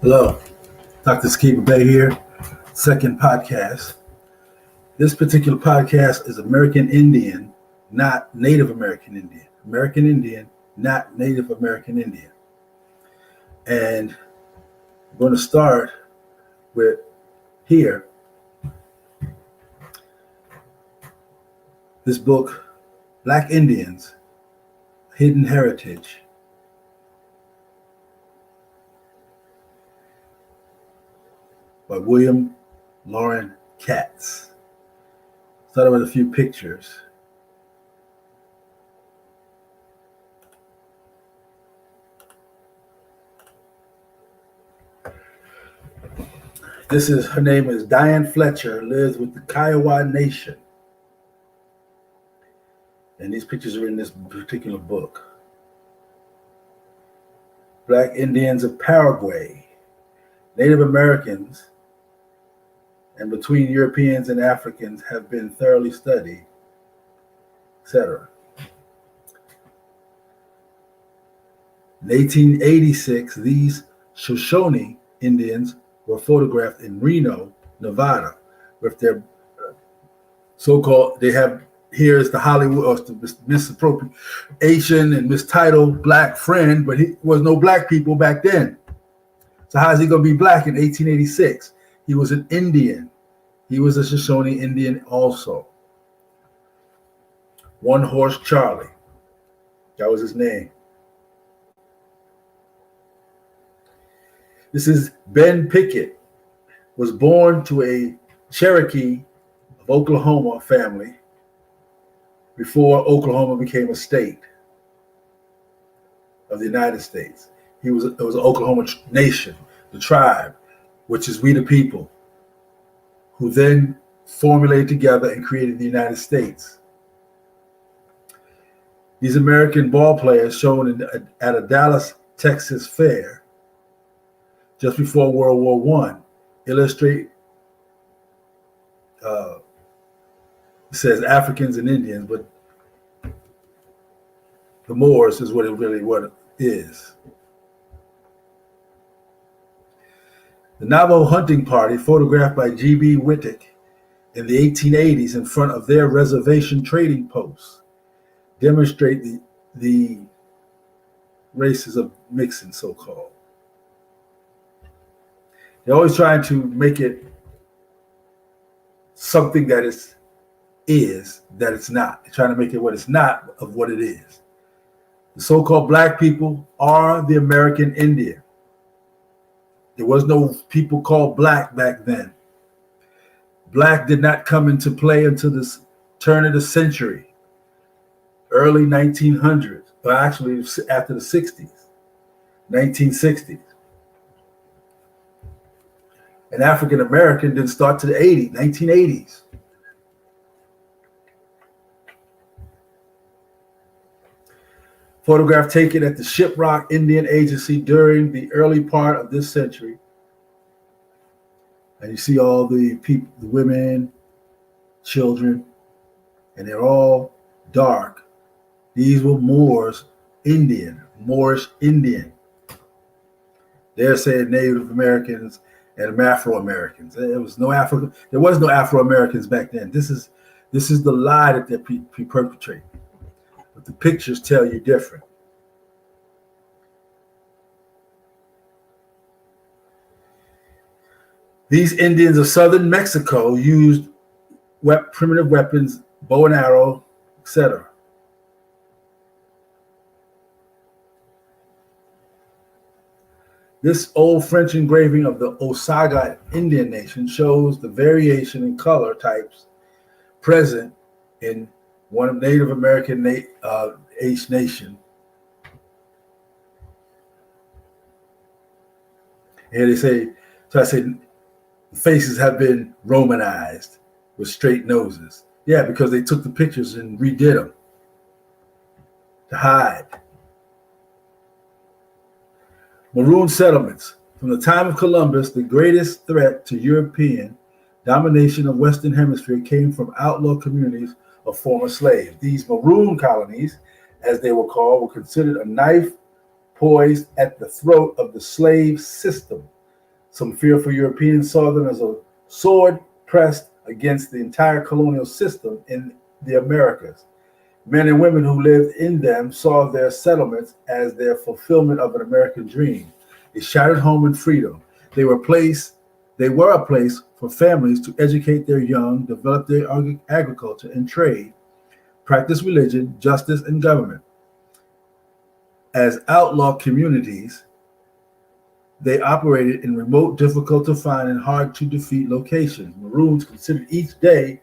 Hello, Dr. Skiba Bay here, second podcast. This particular podcast is American Indian, not Native American Indian. American Indian, not Native American Indian. And I'm going to start with here, this book, Black Indians, Hidden Heritage. By William Loren Katz. Started with a few pictures. Her name is Diane Fletcher, lives with the Kiowa Nation. And these pictures are in this particular book. Black Indians of Paraguay, Native Americans, and between Europeans and Africans have been thoroughly studied, etc. In 1886, these Shoshone Indians were photographed in Reno, Nevada, with their so-called, they have, here is the Hollywood, or the misappropriation and mistitled black friend, but he was no black people back then. So how is he going to be black in 1886? He was an Indian. He was a Shoshone Indian also. One Horse Charlie. That was his name. This is Ben Pickett. Was born to a Cherokee of Oklahoma family before Oklahoma became a state of the United States. It was an Oklahoma nation, the tribe, which is we the people, who then formulated together and created the United States. These American ball players shown at a Dallas, Texas fair just before World War I illustrate, it says Africans and Indians, but the Moors is what it is. The Navajo hunting party, photographed by G.B. Wittek in the 1880s in front of their reservation trading posts, demonstrate the races of mixing, so-called. They're always trying to make it something that that it's not. They're trying to make it what it's not of what it is. The so-called black people are the American Indian. There was no people called black back then. Black did not come into play until this turn of the century, early 1900s, or actually after the 60s, 1960s. And African American didn't start to the 1980s. Photograph taken at the Shiprock Indian Agency during the early part of this century. And you see all the people, the women, children, and they're all dark. These were Moorish Indian. They're saying Native Americans and Afro-Americans. There was no Afro-Americans back then. This is the lie that they're perpetrating. But the pictures tell you different. These Indians of southern Mexico used primitive weapons, bow and arrow, etc. This old French engraving of the Osage Indian nation shows the variation in color types present in one of Native American nation. Here they say, so I said, faces have been Romanized with straight noses. Yeah, because they took the pictures and redid them to hide. Maroon settlements. From the time of Columbus, the greatest threat to European domination of Western Hemisphere came from outlaw communities of former slaves. These maroon colonies, as they were called, were considered a knife poised at the throat of the slave system. Some fearful Europeans saw them as a sword pressed against the entire colonial system in the Americas. Men and women who lived in them saw their settlements as their fulfillment of an American dream, a shattered home and freedom. They were a place for families to educate their young, develop their agriculture and trade, practice religion, justice, and government. As outlaw communities, they operated in remote, difficult to find, and hard to defeat locations. Maroons considered each day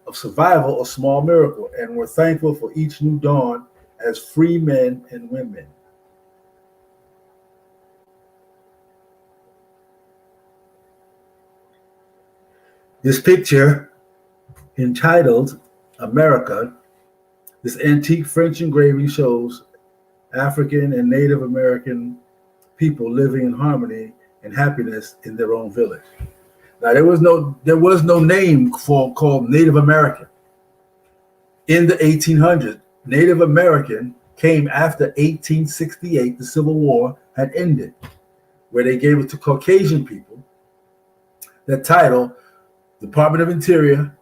of survival a small miracle and were thankful for each new dawn as free men and women. This picture, entitled America, this antique French engraving shows African and Native American people living in harmony and happiness in their own village. Now there was no name called Native American. In the 1800s, Native American came after 1868, the Civil War had ended, where they gave it to Caucasian people. That title, Department of Interior,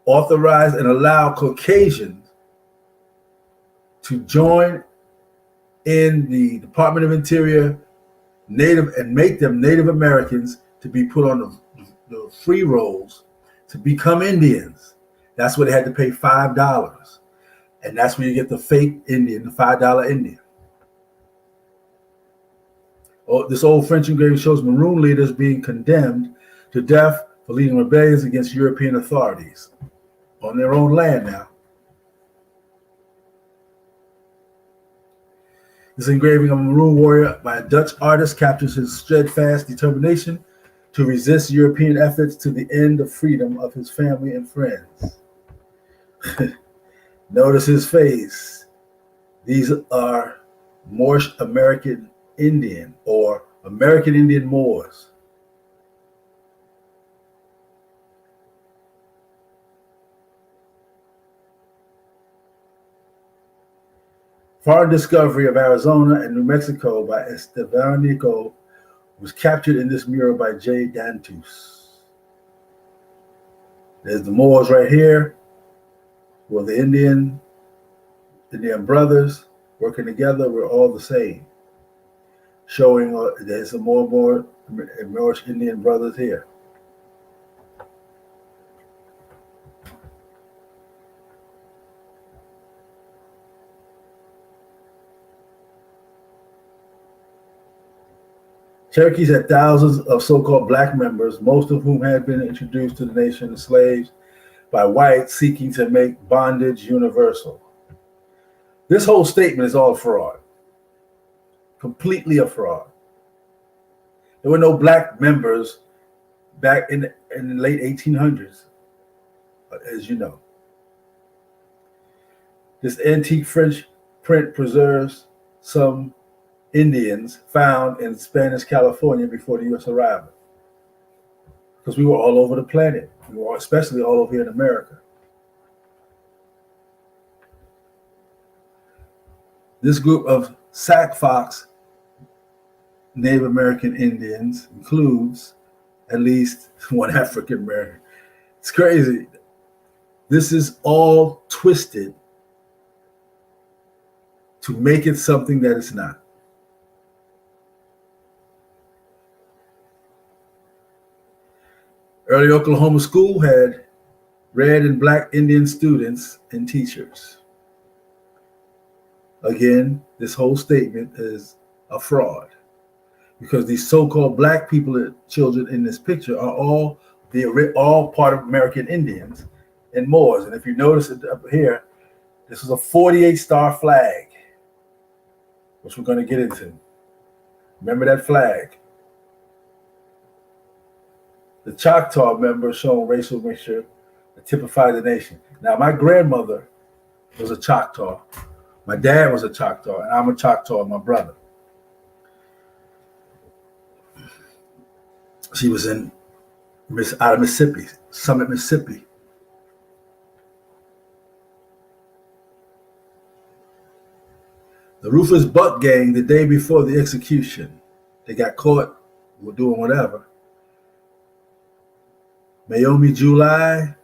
authorized and allowed Caucasians to join in the Department of Interior Native and make them Native Americans to be put on the free rolls to become Indians. That's where they had to pay $5. And that's where you get the fake Indian, the $5 Indian. This old French engraving shows Maroon leaders being condemned to death for leading rebellions against European authorities on their own land now. This engraving of a Maroon warrior by a Dutch artist captures his steadfast determination to resist European efforts to the end of freedom of his family and friends. Notice his face. These are Moorish American Indian or American Indian Moors. Foreign discovery of Arizona and New Mexico by Estevanico was captured in this mural by J. Dantus. There's the Moors right here, where the Indian brothers working together. We're all the same. Showing there's some more Moorish Indian brothers here. Cherokees had thousands of so-called black members, most of whom had been introduced to the nation as slaves by whites seeking to make bondage universal. This whole statement is all fraud. Completely a fraud. There were no black members back in the late 1800s, as you know. This antique French print preserves some Indians found in Spanish California before the U.S. arrival, because we were all over the planet. We were especially all over here in America. This group of Sac Fox Native American Indians includes at least one African American. It's crazy. This is all twisted to make it something that it's not. Early Oklahoma school had red and black Indian students and teachers. Again, this whole statement is a fraud, because these so-called black people, children in this picture, are all part of American Indians and Moors. And if you notice it up here, this is a 48-star flag, which we're going to get into. Remember that flag. The Choctaw members showing racial mixture that typify the nation. Now, my grandmother was a Choctaw. My dad was a Choctaw, and I'm a Choctaw, my brother. She was out of Mississippi, Summit, Mississippi. The Rufus Buck gang, the day before the execution, They got caught doing whatever. Naomi July,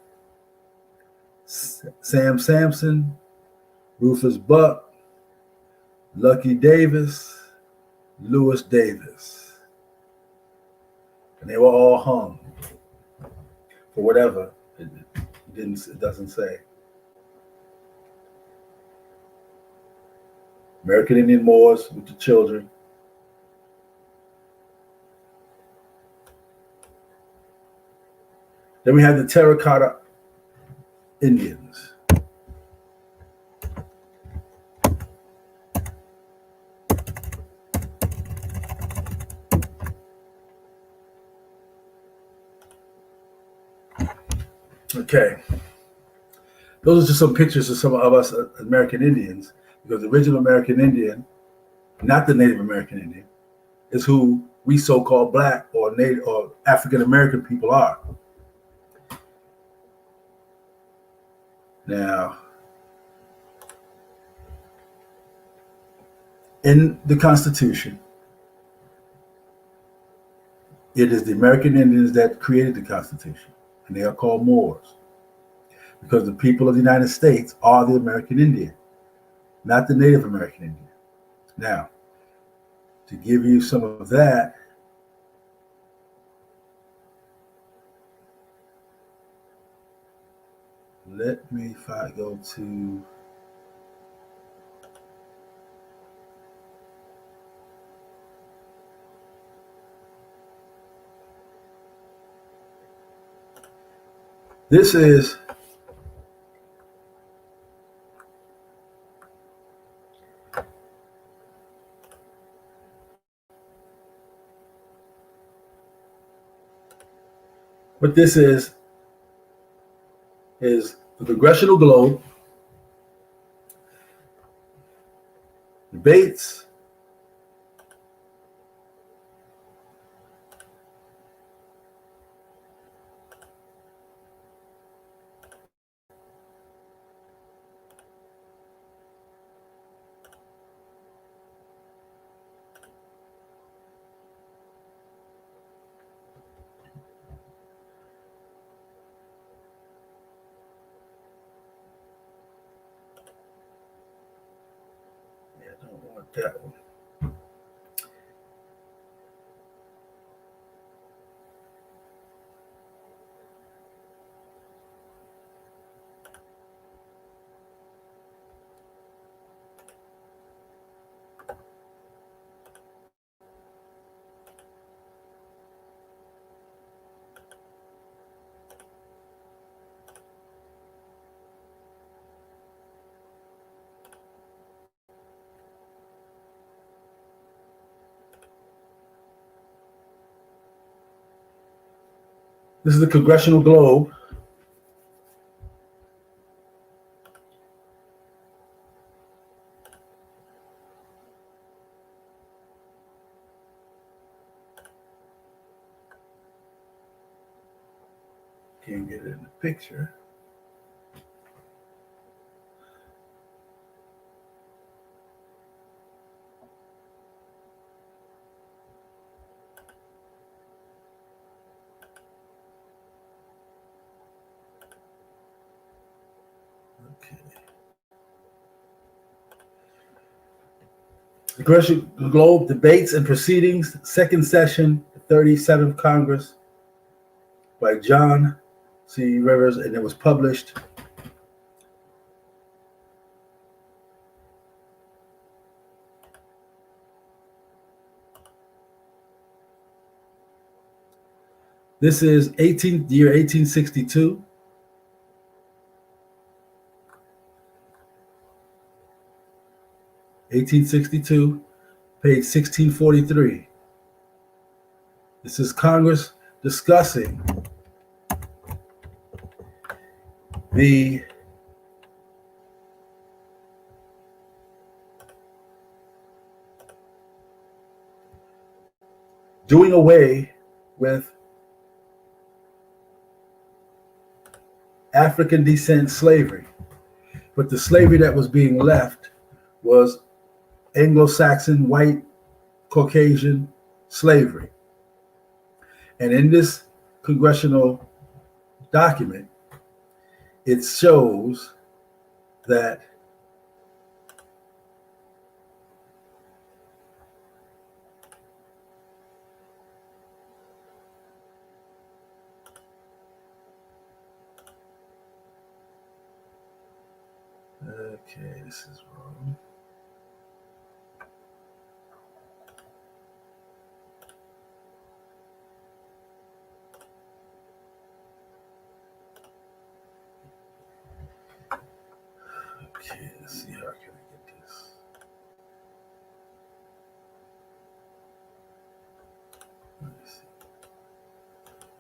Sam Sampson, Rufus Buck, Lucky Davis, Lewis Davis. And they were all hung for whatever. It doesn't say. American Indian Moors with the children. Then we have the Terracotta Indians. Okay. Those are just some pictures of some of us American Indians, because the original American Indian, not the Native American Indian, is who we so-called Black or Native or African American people are. Now, in the Constitution, it is the American Indians that created the Constitution, and they are called Moors, because the people of the United States are the American Indian, not the Native American Indian. Now, to give you some of that, let me, if I go to this is what this is the Congressional Globe, debates, I don't want that one. This is the Congressional Globe. Can't get it in the picture. Okay. The Congressional Globe, Debates and Proceedings, Second Session, 37th Congress, by John C. Rivers, and it was published this is year 1862. Page 1643. This is Congress discussing the doing away with African descent slavery. But the slavery that was being left was Anglo-Saxon, white, Caucasian, slavery. And in this congressional document, it shows that okay, this is wrong. Okay, let's see how I can